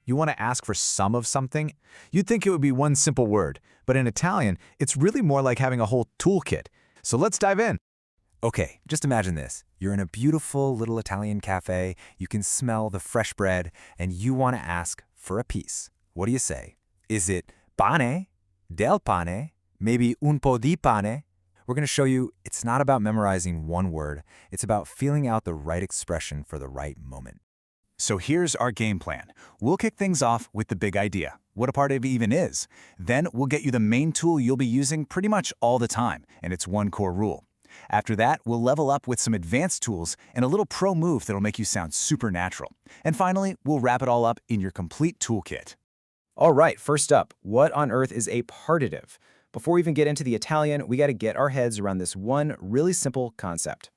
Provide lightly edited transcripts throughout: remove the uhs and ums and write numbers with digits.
You want to ask for some of something? You'd think it would be one simple word, but in Italian, it's really more like having a whole toolkit. So let's dive in. Okay, just imagine this. You're in a beautiful little Italian cafe, you can smell the fresh bread, and you want to ask for a piece. What do you say? Is it pane, del pane, maybe un po' di pane? We're going to show you it's not about memorizing one word, it's about feeling out the right expression for the right moment. So here's our game plan. We'll kick things off with the big idea, what a partitive even is. Then we'll get you the main tool you'll be using pretty much all the time, and it's one core rule. After that, we'll level up with some advanced tools and a little pro move that'll make you sound supernatural. And finally, we'll wrap it all up in your complete toolkit. All right, first up, what on earth is a partitive? Before we even get into the Italian, we got to get our heads around this one really simple concept.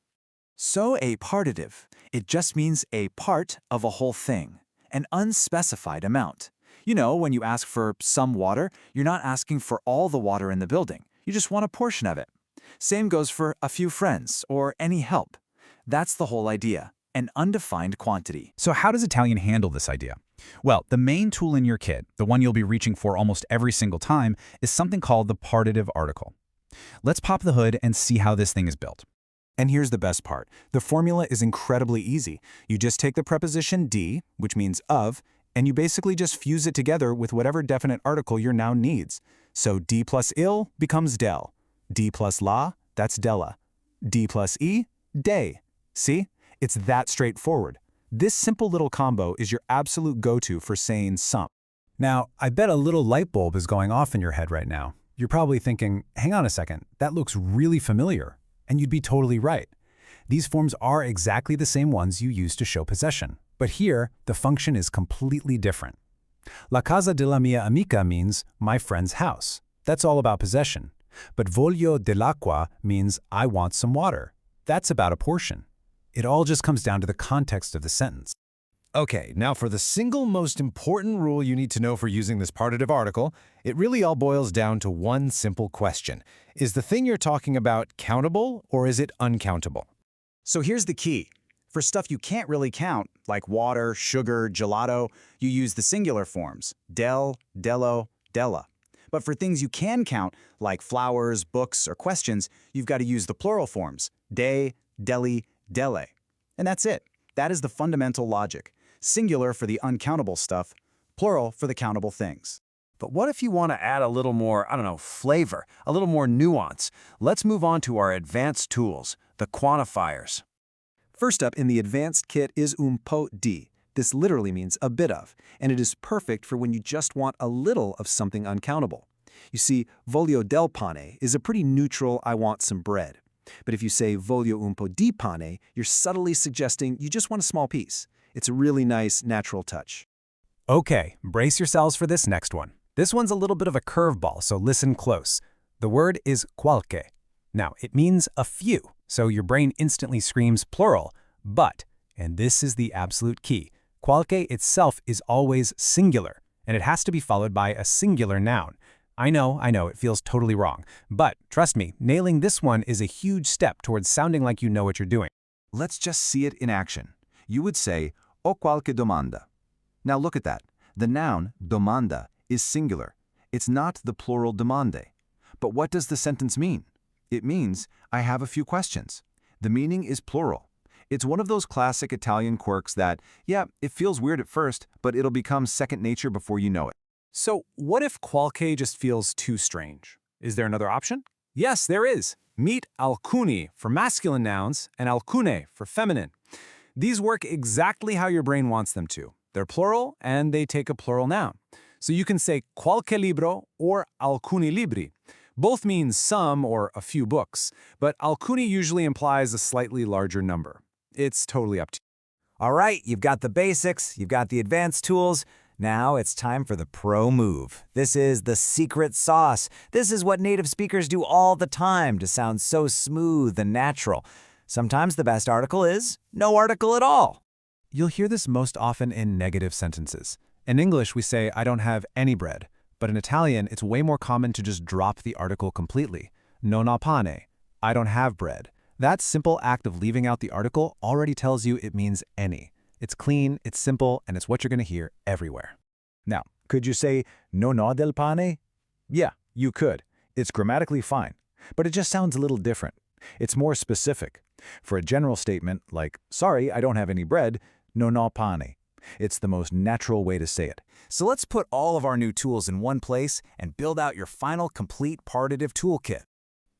So a partitive, it just means a part of a whole thing, an unspecified amount. You know, when you ask for some water, you're not asking for all the water in the building. You just want a portion of it. Same goes for a few friends or any help. That's the whole idea, an undefined quantity. So how does Italian handle this idea? Well, the main tool in your kit, the one you'll be reaching for almost every single time, is something called the partitive article. Let's pop the hood and see how this thing is built. And here's the best part. The formula is incredibly easy. You just take the preposition di, which means of, and you basically just fuse it together with whatever definite article your noun needs. So di plus il becomes del. D plus la, that's della. D plus e, de. See? It's that straightforward. This simple little combo is your absolute go-to for saying some. Now, I bet a little light bulb is going off in your head right now. You're probably thinking, hang on a second, that looks really familiar. And you'd be totally right. These forms are exactly the same ones you use to show possession. But here, the function is completely different. La casa della mia amica means my friend's house. That's all about possession. But voglio dell'acqua means I want some water. That's about a portion. It all just comes down to the context of the sentence. Okay, now for the single most important rule you need to know for using this partitive article, it really all boils down to one simple question. Is the thing you're talking about countable or is it uncountable? So here's the key. For stuff you can't really count, like water, sugar, gelato, you use the singular forms, del, dello, della. But for things you can count, like flowers, books, or questions, you've got to use the plural forms, de, deli, delle. And that's it. That is the fundamental logic. Singular for the uncountable stuff, plural for the countable things. But what if you want to add a little more, flavor, a little more nuance? Let's move on to our advanced tools, the quantifiers. First up in the advanced kit is un po' di. This literally means a bit of, and it is perfect for when you just want a little of something uncountable. You see, voglio del pane is a pretty neutral I want some bread. But if you say voglio un po' di pane, you're subtly suggesting you just want a small piece. It's a really nice, natural touch. Okay, brace yourselves for this next one. This one's a little bit of a curveball, so listen close. The word is qualche. Now, it means a few, so your brain instantly screams plural, but, and this is the absolute key, qualche itself is always singular, and it has to be followed by a singular noun. I know, it feels totally wrong, but trust me, nailing this one is a huge step towards sounding like you know what you're doing. Let's just see it in action. You would say, ho qualche domanda. Now look at that. The noun, domanda, is singular. It's not the plural domande. But what does the sentence mean? It means, I have a few questions. The meaning is plural. It's one of those classic Italian quirks that, yeah, it feels weird at first, but it'll become second nature before you know it. So what if qualche just feels too strange? Is there another option? Yes, there is. Meet alcuni for masculine nouns and alcune for feminine. These work exactly how your brain wants them to. They're plural and they take a plural noun. So you can say qualche libro or alcuni libri. Both mean some or a few books, but alcuni usually implies a slightly larger number. It's totally up to you. All right, you've got the basics, you've got the advanced tools. Now it's time for the pro move. This is the secret sauce. This is what native speakers do all the time to sound so smooth and natural. Sometimes the best article is no article at all. You'll hear this most often in negative sentences. In English, we say, I don't have any bread. But in Italian, it's way more common to just drop the article completely. Non ho pane. I don't have bread. That simple act of leaving out the article already tells you it means any. It's clean, it's simple, and it's what you're going to hear everywhere. Now, could you say non ho del pane? Yeah, you could. It's grammatically fine. But it just sounds a little different. It's more specific. For a general statement like, sorry, I don't have any bread, non ho pane. It's the most natural way to say it. So let's put all of our new tools in one place and build out your final complete partitive toolkit.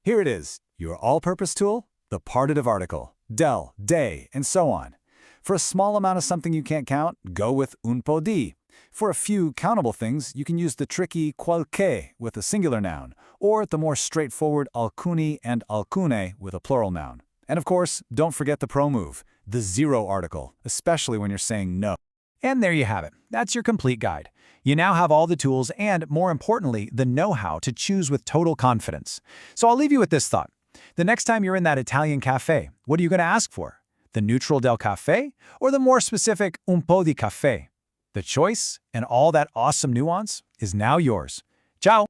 Here it is, your all-purpose tool, the partitive article, del, de, and so on. For a small amount of something you can't count, go with un po' di. For a few countable things, you can use the tricky qualche with a singular noun, or the more straightforward alcuni and alcune with a plural noun. And of course, don't forget the pro move, the zero article, especially when you're saying no. And there you have it. That's your complete guide. You now have all the tools and, more importantly, the know-how to choose with total confidence. So I'll leave you with this thought. The next time you're in that Italian cafe, what are you going to ask for? The neutral del caffè or the more specific un po' di caffè? The choice and all that awesome nuance is now yours. Ciao!